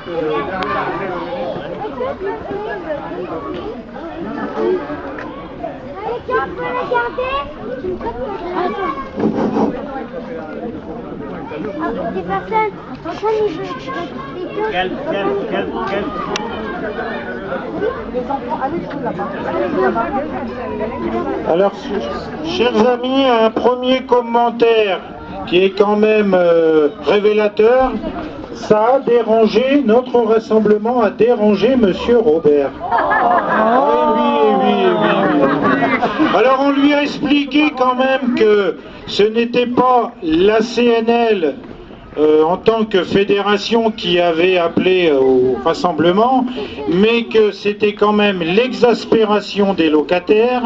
Des personnes, Alors, chers amis, un premier commentaire qui est quand même révélateur. Ça a dérangé, notre rassemblement a dérangé Monsieur Robert. Oui. Alors on lui a expliqué quand même que ce n'était pas la CNL en tant que fédération qui avait appelé au rassemblement, mais que c'était quand même l'exaspération des locataires,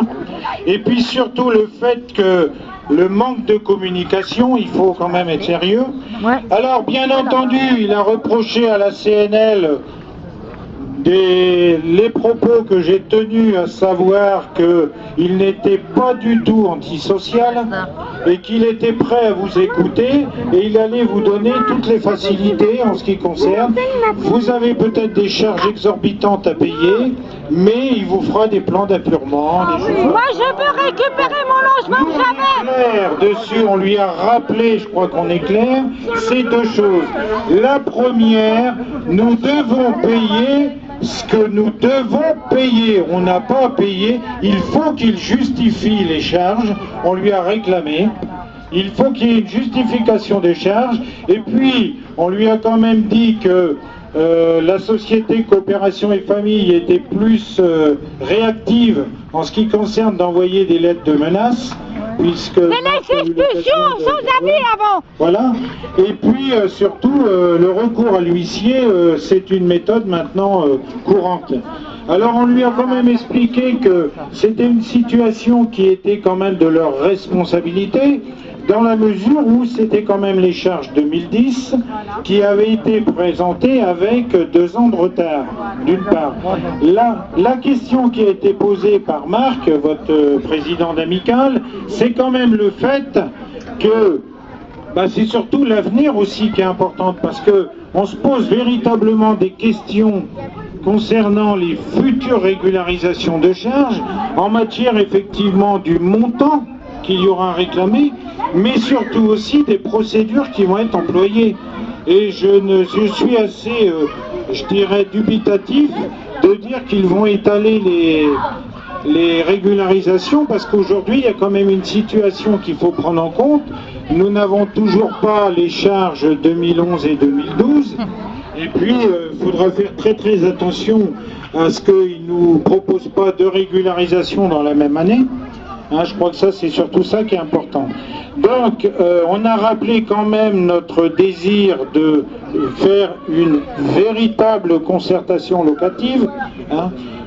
et puis surtout le fait que le manque de communication, il faut quand même être sérieux. Ouais. Alors bien entendu, il a reproché à la CNL les propos que j'ai tenus, à savoir qu'il n'était pas du tout antisocial et qu'il était prêt à vous écouter et il allait vous donner toutes les facilités en ce qui concerne. Vous avez peut-être des charges exorbitantes à payer, mais il vous fera des plans d'appurement. Moi je peux récupérer mon logement que j'avais. Dessus, on lui a rappelé, je crois qu'on est clair, c'est deux choses. La première, nous devons payer ce que nous devons payer. On n'a pas à payer, il faut qu'il justifie les charges, on lui a réclamé. Il faut qu'il y ait une justification des charges, et puis on lui a quand même dit que la société Coopération et Famille était plus réactive en ce qui concerne d'envoyer des lettres de menaces, puisque... Mais les expulsions sans avis avant. Voilà. Et puis surtout, le recours à l'huissier, c'est une méthode maintenant courante. Alors on lui a quand même expliqué que c'était une situation qui était quand même de leur responsabilité, dans la mesure où c'était quand même les charges 2010 qui avaient été présentées avec 2 ans de retard, d'une part. La question qui a été posée par Marc, votre président d'Amicale, c'est quand même le fait que c'est surtout l'avenir aussi qui est important, parce qu'on se pose véritablement des questions concernant les futures régularisations de charges, en matière effectivement du montant qu'il y aura à réclamer, mais surtout aussi des procédures qui vont être employées. Et je suis assez, je dirais, dubitatif de dire qu'ils vont étaler les régularisations, parce qu'aujourd'hui, il y a quand même une situation qu'il faut prendre en compte. Nous n'avons toujours pas les charges 2011 et 2012, et puis il faudra faire très attention à ce qu'ils ne nous proposent pas de régularisation dans la même année. Je crois que ça, c'est surtout ça qui est important. Donc, on a rappelé quand même notre désir de faire une véritable concertation locative.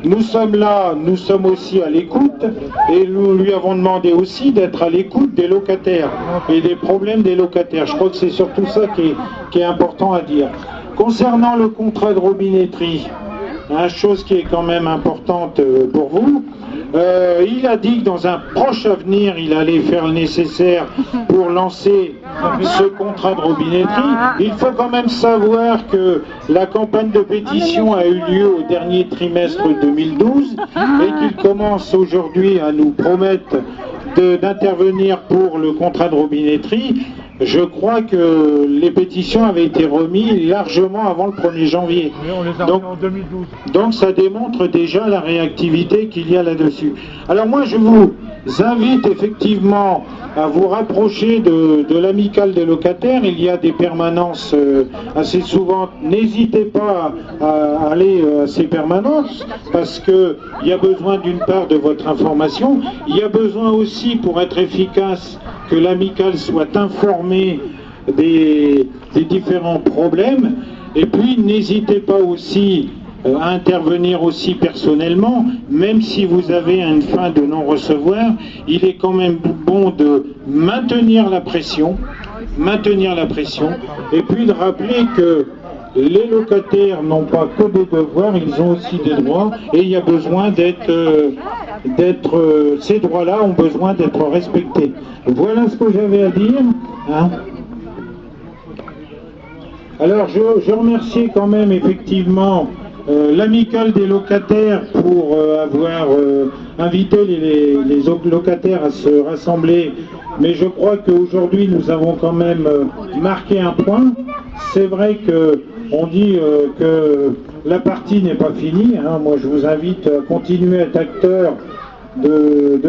Nous sommes là, nous sommes aussi à l'écoute, et nous lui avons demandé aussi d'être à l'écoute des locataires et des problèmes des locataires. Je crois que c'est surtout ça qui est important à dire. Concernant le contrat de robinetterie, chose qui est quand même importante pour vous, il a dit que dans un proche avenir, il allait faire le nécessaire pour lancer ce contrat de robinetterie. Il faut quand même savoir que la campagne de pétition a eu lieu au dernier trimestre 2012 et qu'il commence aujourd'hui à nous promettre d'intervenir pour le contrat de robinetterie. Je crois que les pétitions avaient été remises largement avant le 1er janvier. Oui, on les a remis en 2012. Donc ça démontre déjà la réactivité qu'il y a là-dessus. Alors moi je vous invite effectivement à vous rapprocher de l'amicale des locataires. Il y a des permanences assez souvent. N'hésitez pas à aller à ces permanences, parce qu'il y a besoin d'une part de votre information. Il y a besoin aussi, pour être efficace, que l'amicale soit informée des différents problèmes. Et puis n'hésitez pas aussi à intervenir aussi personnellement, même si vous avez une fin de non-recevoir. Il est quand même bon de maintenir la pression, et puis de rappeler que les locataires n'ont pas que des devoirs, ils ont aussi des droits, et il y a besoin ces droits-là ont besoin d'être respectés. Voilà ce que j'avais à dire. Alors je remercie quand même effectivement l'amicale des locataires pour avoir invité les locataires à se rassembler, mais je crois qu'aujourd'hui nous avons quand même marqué un point. C'est vrai que on dit que la partie n'est pas finie, hein. Moi je vous invite à continuer à être acteur de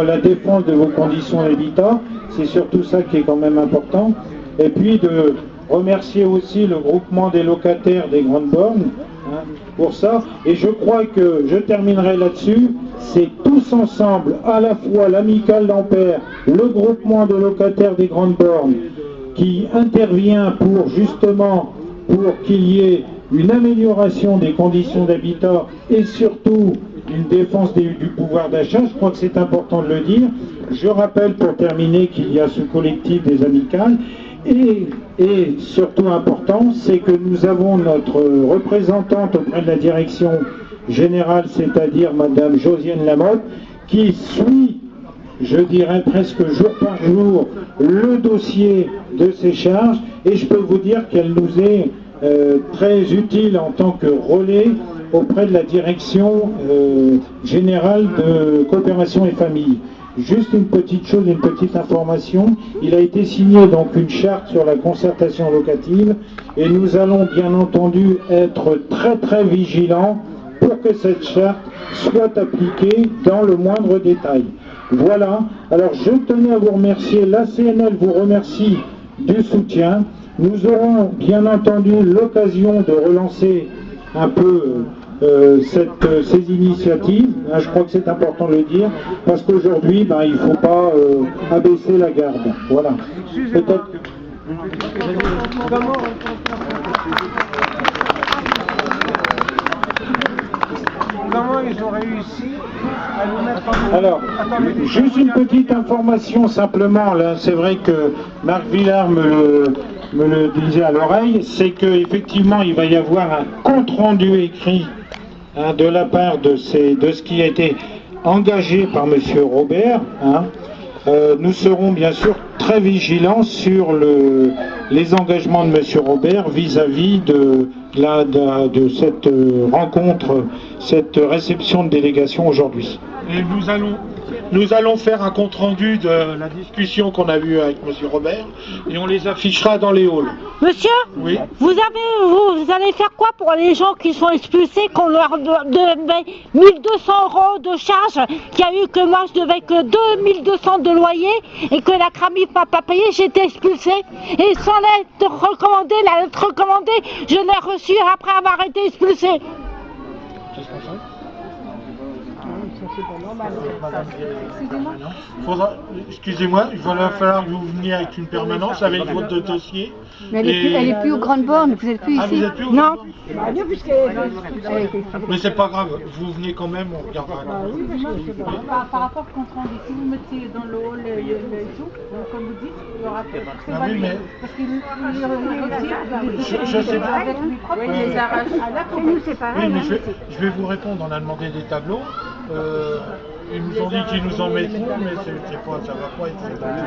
la défense de vos conditions d'habitat, c'est surtout ça qui est quand même important, et puis de remercier aussi le groupement des locataires des Grandes Bornes, hein, pour ça, et je crois que, je terminerai là-dessus, c'est tous ensemble, à la fois l'amicale d'Ampère, le groupement de locataires des Grandes Bornes, qui intervient pour justement, pour qu'il y ait une amélioration des conditions d'habitat et surtout une défense du pouvoir d'achat. Je crois que c'est important de le dire. Je rappelle pour terminer qu'il y a ce collectif des amicales et surtout important, c'est que nous avons notre représentante auprès de la direction générale, c'est-à-dire Madame Josiane Lamotte, qui suit, je dirais presque jour par jour, le dossier de ces charges, et je peux vous dire qu'elle nous est très utile en tant que relais auprès de la direction générale de coopération et famille. Juste une petite chose, une petite information, il a été signé donc une charte sur la concertation locative et nous allons bien entendu être très vigilants pour que cette charte soit appliquée dans le moindre détail. Voilà, alors je tenais à vous remercier, la CNL vous remercie du soutien. Nous aurons bien entendu l'occasion de relancer un peu ces initiatives, hein, je crois que c'est important de le dire, parce qu'aujourd'hui, il ne faut pas abaisser la garde. Voilà. Peut-être. Comment ils ont réussi à nous mettre en... Alors, juste une petite information simplement, là, c'est vrai que Marc Villard me le disait à l'oreille, c'est qu'effectivement il va y avoir un compte-rendu écrit, hein, de la part de ce qui a été engagé par M. Robert, hein. Nous serons bien sûr très vigilants sur les engagements de M. Robert vis-à-vis de cette rencontre, cette réception de délégation aujourd'hui. Et nous allons faire un compte-rendu de la discussion qu'on a eue avec M. Robert et on les affichera dans les halls. Monsieur, oui. Vous allez faire quoi pour les gens qui sont expulsés, qu'on leur devait 1200 € de charge, qu'il y a eu que moi je devais que 2200 de loyer et que la CRAMIF m'a pas payé, j'ai été expulsée. Et sans lettre recommandée, la lettre recommandée, je l'ai reçue après avoir été expulsée. Excusez-moi, il va falloir que vous veniez avec une permanence, avec votre dossier. Mais elle est plus aux Grandes Bornes, vous n'êtes plus ici. Vous êtes plus Non. Mais c'est pas grave, vous venez quand même, on regardera. Par rapport au compte rendu, si vous mettez dans le hall et tout, comme vous dites, il y aura peut-être Ah oui, mais... parce qu'il Je sais pas. avec le micro, il les arrache. Et nous, c'est pareil. Oui, mais je vais vous répondre, on a demandé des tableaux. Ils nous ont dit qu'ils nous en mettront, mais ça va pas être...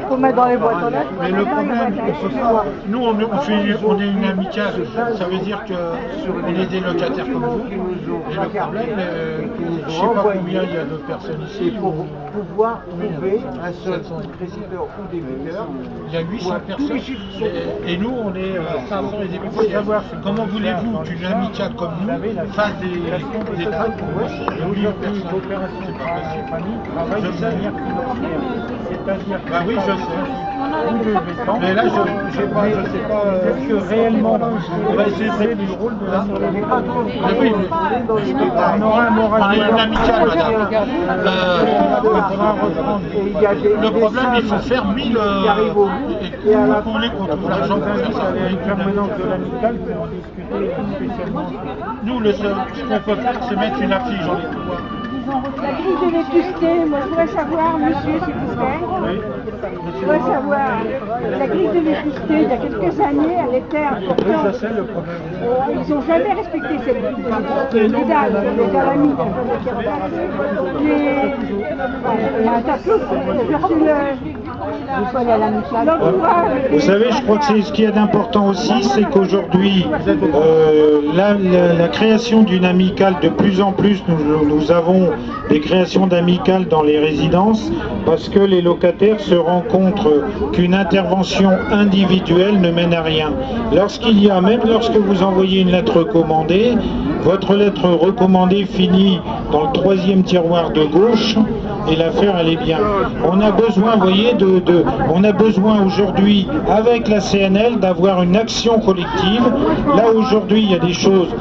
Il faut mettre dans les boîtes aux lettres. Mais le problème, nous on est une amicale, ça veut dire qu'on est des locataires comme vous. Et le problème, je ne sais pas combien il y a de personnes ici. Pour pouvoir trouver un seul président ou débiteur, il y a 800 personnes. Et nous, on est 500 et des milliers. Comment voulez-vous qu'une amicale comme nous fasse des traites pour moi? Il y a 1000 personnes. C'est pas possible. Je sais. c'est-à-dire Bah oui, je sais. Mais là, je sais pas. est-ce que réellement On va essayer de régler du rôle de la Mais oui, on aura un moral. on est une amicale, madame. Le problème, il faut faire 1000... Et vous voulez qu'on trouve l'argent pour faire ça? Avec la permanence de l'amicale pour en discuter spécialement. Nous, ce qu'on peut faire, c'est mettre une affiche dans les couloirs. La grille de vétusté, moi je voudrais savoir, monsieur, s'il vous plaît. Je voudrais savoir la grille de vétusté, il y a quelques années, elle était importante. Ça, c'est le problème. Ils n'ont jamais respecté cette grille de vétusté. Les Alamis, il y a un tableau, je reçu Vous savez, je crois que c'est ce qu'il y a d'important aussi, c'est qu'aujourd'hui, la création d'une amicale, de plus en plus, nous avons des créations d'amicales dans les résidences, parce que les locataires se rendent compte qu'une intervention individuelle ne mène à rien. Lorsqu'il y a, même lorsque vous envoyez une lettre recommandée, votre lettre recommandée finit dans le 3e tiroir de gauche, et l'affaire elle est bien. On a besoin, vous voyez, on a besoin aujourd'hui, avec la CNL, d'avoir une action collective. Là aujourd'hui, il y a des choses,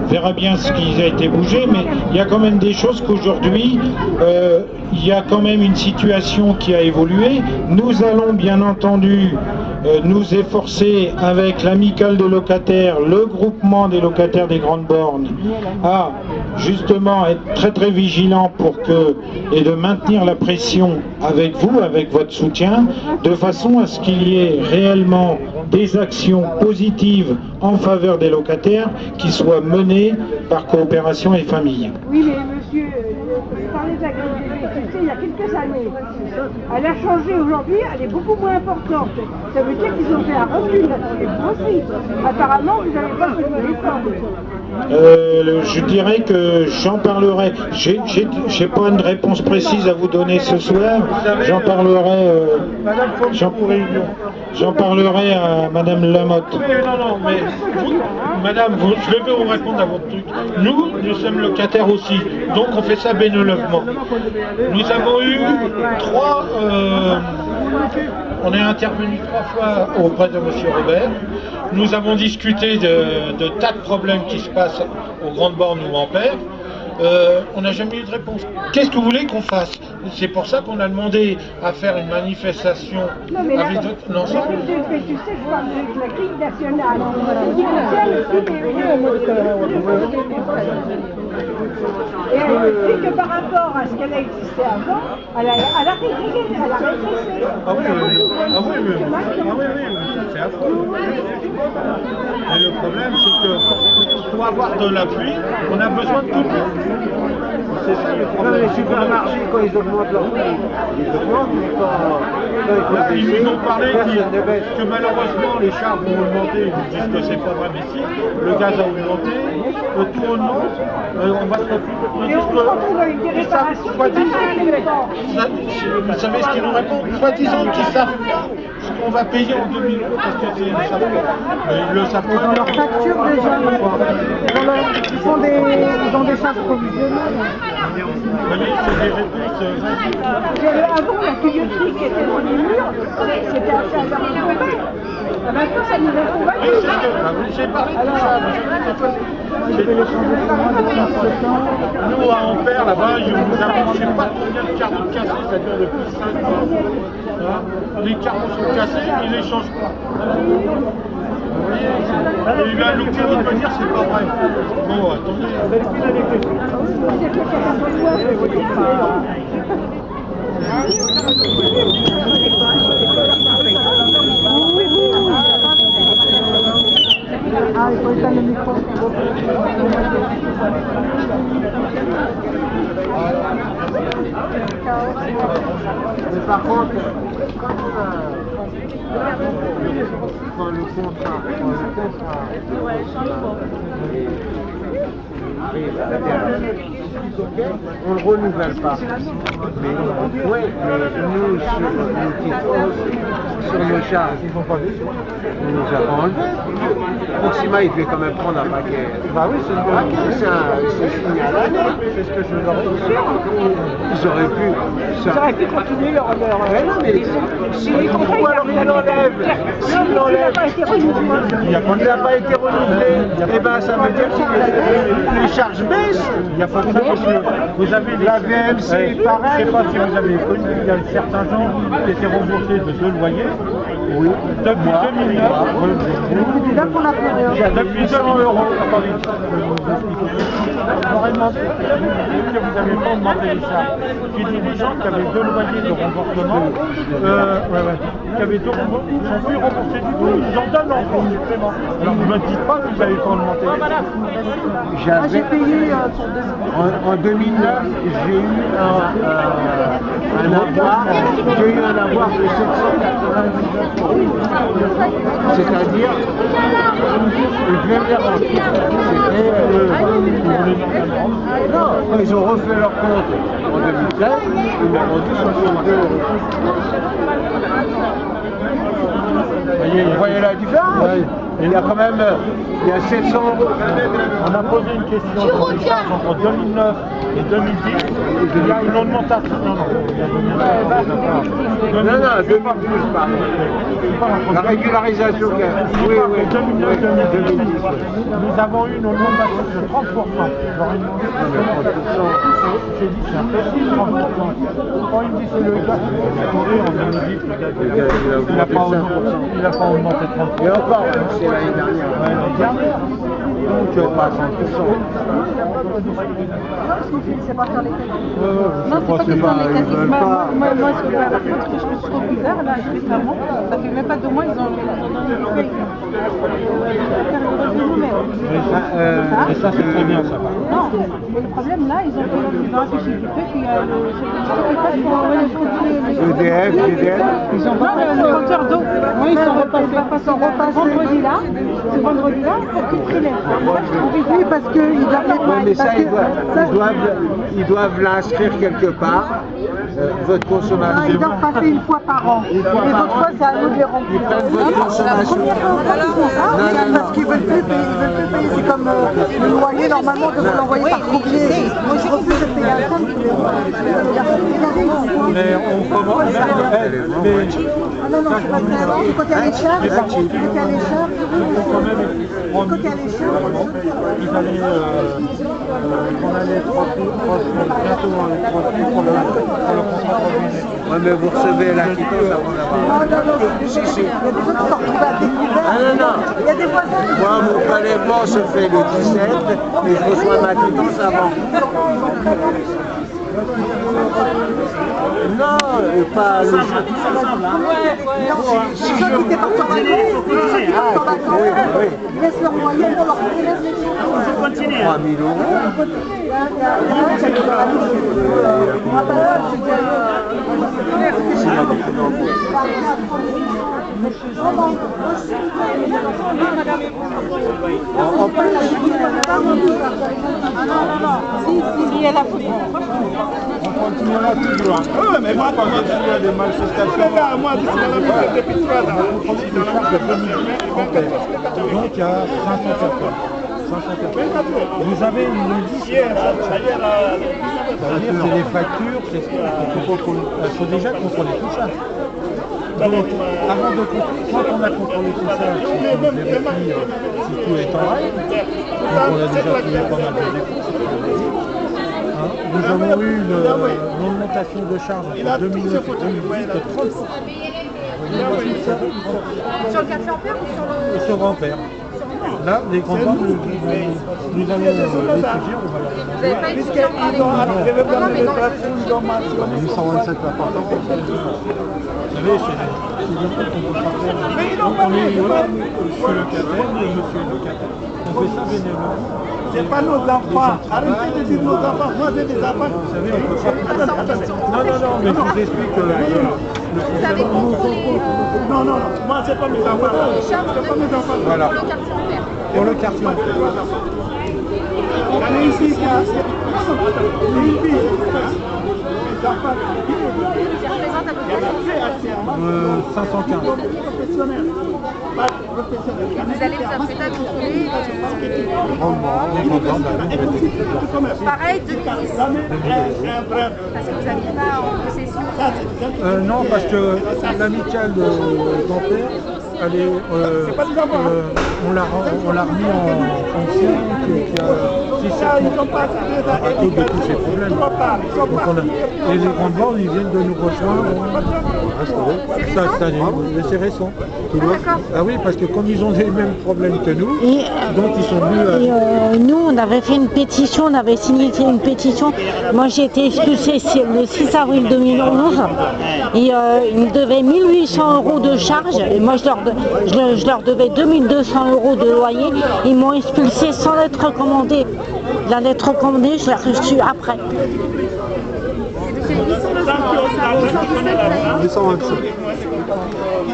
on verra bien ce qui a été bougé, mais il y a quand même des choses qu'aujourd'hui, il y a quand même une situation qui a évolué. Nous allons bien entendu nous efforcer avec l'amicale des locataires, le groupement des locataires des grandes bornes, à justement être très très vigilant pour que, et de maintenir la pression avec vous, avec votre soutien, de façon à ce qu'il y ait réellement des actions positives en faveur des locataires qui soient menées par Coopération et Famille. Oui, mais monsieur, vous parlez de la grille de vétusté il y a quelques années. Elle a changé aujourd'hui, elle est beaucoup moins importante. Ça veut dire qu'ils ont fait un recul là-dessus aussi. Apparemment, vous n'avez pas fait de réforme. Je dirais que j'en parlerai. J'ai pas une réponse précise à vous donner ce soir. J'en parlerai. J'en parlerai à Madame Lamotte. Non, mais Madame, je vais vous répondre à votre truc. Nous sommes locataires aussi, donc on fait ça bénévolement. Nous avons eu on est intervenu 3 fois auprès de M. Robert. Nous avons discuté de tas de problèmes qui se passent aux grandes bornes ou en paix. On n'a jamais eu de réponse. Qu'est-ce que vous voulez qu'on fasse? C'est pour ça qu'on a demandé à faire une manifestation avec l'ensemble. La grille de vétusté, je parle de la grille nationale. Qui concerne et elle dit que par rapport à ce qu'elle a existé avant, elle a régressé. Ah oui, c'est affreux. Mais le problème, c'est que pour avoir de l'appui, on a besoin de tout le monde. C'est ça le problème. Les supermarchés, quand ils augmentent leur prix, ils augmentent, mais quand Ils nous ont parlé que malheureusement les charges vont augmenter, ils nous disent que c'est pas vrai, mais si, le gaz a augmenté, tout augmente, on va se retrouver. Et on se retrouve avec des réparations. Vous savez ce qu'ils nous répondent? Soi-disant qu'ils savent pas ce qu'on va payer en 2000 € parce que c'est le savent pas. Ils le savent pas. Leur facture déjà, ils ont des charges provisionnelles. Vous voyez, c'est des réponses. Avant, la tuyauterie qui était dans les murs, c'était assez alarmant. Maintenant, ça nous a Oui, convaincu. j'ai parlé de ça. Nous, à Ampère, là-bas, nous avons, je ne sais pas combien de carreaux cassés, ça dure depuis 5 ans. Les carreaux sont cassés, ils ne les changent pas. Vous voyez, et il a l'occasion de me dire c'est pas vrai. Bon, attendez. Ah, il faut éteindre le micro. Mais par contre, quand le contrat on ne renouvelle pas. Mais oui, mais nous, sur nos charges, nous nous avons enlevé. Proxima, il devait quand même prendre un paquet. Bah oui, c'est un paquet, c'est signé à l'année. C'est ce que je leur ai dit. Ils auraient pu continuer leur... Ouais, non, mais pourquoi alors il l'enlève? S'il l'enlève, il n'a pas été renouvelé. Eh bien, ça veut dire que les charges baissent. Il n'y a pas de ça parce que vous avez la VMC, je pareil. ne sais pas si vous avez connu, il y a certains gens qui étaient remboursés de 2 loyers. Oui. Depuis 2009. C'est là qu'on a fait Depuis 2000 €. Attendez. demandé que vous n'avez pas augmenté les charges. J'ai dit des gens qui avaient 2 loyers de remboursement, qui avaient 2 remboursements, sans plus rembourser du tout, ils en donnent encore supplément. Alors ne me dites pas que vous n'avez pas augmenté. J'ai payé En 2009, j'ai eu un avoir de 799 euros. C'est-à-dire, je vais me les rendre. Non, ils ont refait leur compte en 2015, ils m'ont rendu 62 euros. Vous voyez la différence? Il y a quand même, il y a 700 euros. On a posé une question sur les charges entre 2009 et 2010. Il y a une augmentation. Non, 2012, pardon. La régularisation. Oui. 2009-2010. Nous avons eu une augmentation de 30%. J'ai dit c'est impossible, 30%. Quand il me dit c'est le gars, il n'a pas augmenté 30%. Et encore, c'est l'année dernière. Donc pas 100%. C'est pas faire les calculs. Non, c'est pas qu'ils font les calculs. Moi, par contre, je me suis recouvert là récemment. Ça fait même pas 2 mois, ils ont fait Et ça c'est très bien ça. Non, mais le problème là, ils ont affiché du fait qu'il y a EDF, GDF. ils ont le compteur d'eau. Oui, ils sont repassés. Vendredi-là, ce vendredi-là, pour tout primaire. Oui, parce qu'ils doivent Oui, mais ça, ils doivent l'inscrire quelque part, votre consommation. ils doivent passer une fois par an. Et les autres fois, c'est à nous de les remplir. Ils prennent votre consommation. Parce qu'ils veulent plus payer. C'est comme le loyer, normalement, de vous l'envoyer par courrier. Moi, je refuse de payer un compte. Mais on commence. Non, c'est pas ça. C'est quand il y a les charges. Ils allaient, on allait bientôt pour le contrat provisoire. Oui, mais vous recevez la quittance avant d'avoir. Si. Il y a des gens qui sont retrouvés à découvert. Non. Il y a des voisins qui Moi, mon prélèvement se fait le 17, mais je reçois ma quittance avant. Non, pas le si je qui étaient partis en vacances, ils laissent leur moyen pour leur prélève les choses. 3 000 euros. Si, elle a pris. On continuera toujours. Oui, mais moi, quand il y a des manifestations, moi, je suis depuis 3 ans. On prend des charges de 2000 ampères. Donc, il y a 500 personnes. Vous avez une liste. C'est-à-dire, c'est les factures, il faut déjà contrôler tout ça. Donc, avant de contrôler, quand on a contrôlé tout ça, on vérifie si tout est en règle. Donc, on a déjà trouvé pas mal de défauts. Nous avons eu une augmentation de charge entre 2009 et 2010 de 30%. Sur le 400 ampères ou sur le... Et sur Ampère. Là, les grands banques, nous allons l'étudier, on va leur demander. Vous n'avez pas une solution par les... On est 827 l'appartement. Vous savez, c'est des trucs qu'on peut pas faire. Donc on est sur le locataire, monsieur le locataire. On fait ça bénévolement. C'est pas nos enfants. Arrêtez de dire nos enfants. Moi, j'ai des enfants. Vous savez, on peut pas... Non, mais je vous explique Vous avez contrôlé... Non. Moi, c'est pas mes enfants. les charges C'est pas mes enfants. Voilà. pour le 400 ampères. Pour le quartier. On est ici, une fille. Mes enfants. Ça représente à peu près... 515. Professionnels. Vous allez vous apprêter à contrôler... Pareil, 2010. Parce que vous n'aviez pas en possession... Non, parce que l'amicale d'Ampère, elle est, on l'a remis en fonction à cause de tous ces problèmes. Donc et les grandes bandes, ils viennent de nous rejoindre. C'est récent ? C'est récent. Tu vois? Ah oui, parce que comme ils ont les mêmes problèmes que nous, donc ils sont venus... nous, on avait fait une pétition, on avait signé une pétition. Moi, j'ai été expulsée le 6 avril 2011 et ils me devaient 1800 € de charge. Et moi, je leur devais 2200 € de loyer. Ils m'ont expulsée sans lettre recommandée. La lettre recommandée, je l'ai reçue après. C'est de chez 800 logements, ça, 817.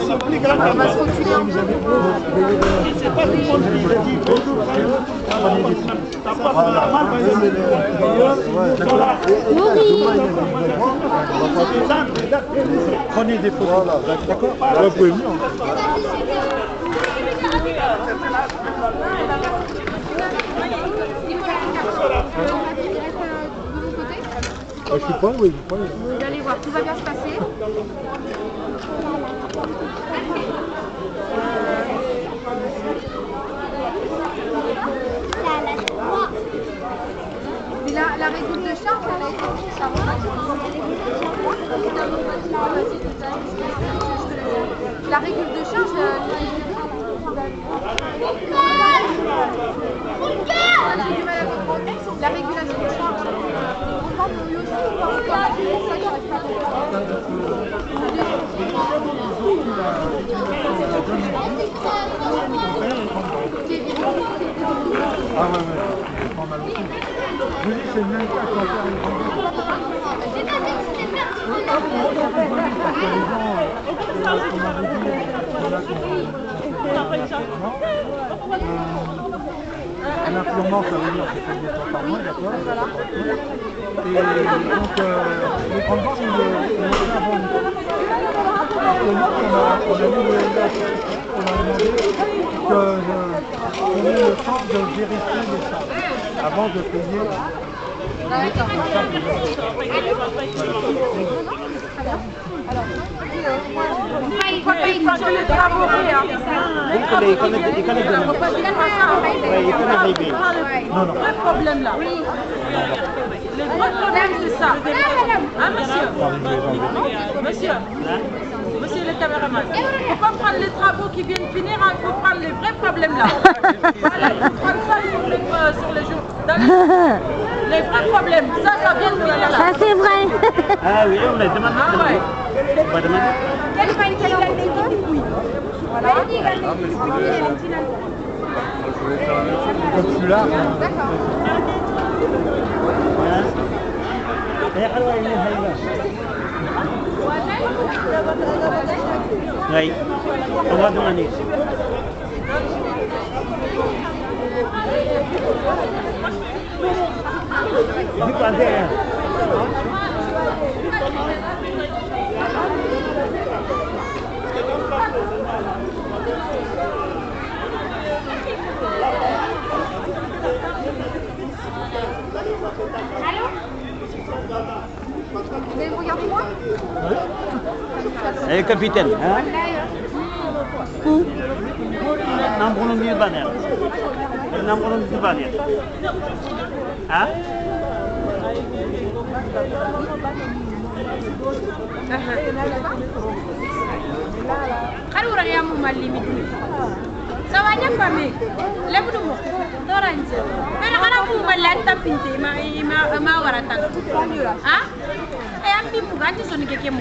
On va se reculer en deux. C'est pas tout le monde qui dit bonjour. Prenez des photos. D'accord. Vous pouvez venir. Je suis pas, oui. Vous allez voir, tout va bien se passer. Mais la règle de charge, elle a été prise avant. La règle de charge, la régulation de charge. Ah ouais, c'est pas mal aussi. Je dis c'est le même cas qu'en faire une grande. Un infirmant, ça veut dire que c'est 2 fois par mois, d'accord? Et donc, les grandes banques, ils ont fait avant nous. Parce que nous, on a mis le on a demandé qu'on ait le temps de vérifier les charges avant de payer les charges de Il faut pas y les travaux. Non, non. Le problème là. Oui. Le vrai problème c'est ça. Hein, monsieur? Monsieur le caméraman. Il ne faut pas prendre les travaux qui viennent finir, il faut prendre les vrais problèmes là. Voilà, il faut prendre ça sur les jours. Les vrais problèmes, ça vient de finir là. Ça, c'est vrai. Ah oui, on a demandé. Ah ouais. On va demander. Oui. Voilà. Comme celui-là. D'accord. Oui, on va demander. Allô? Vous allez me regarder moi? Eh, capitaine, hein? Nambrun di banner. Nambrun di banner. Ah? Kalau orang yang memalimi sawanya kami lebu dulu orang je pero kalau mau melanta pinti ma waratan ah ayam bimu ganti soni keke mu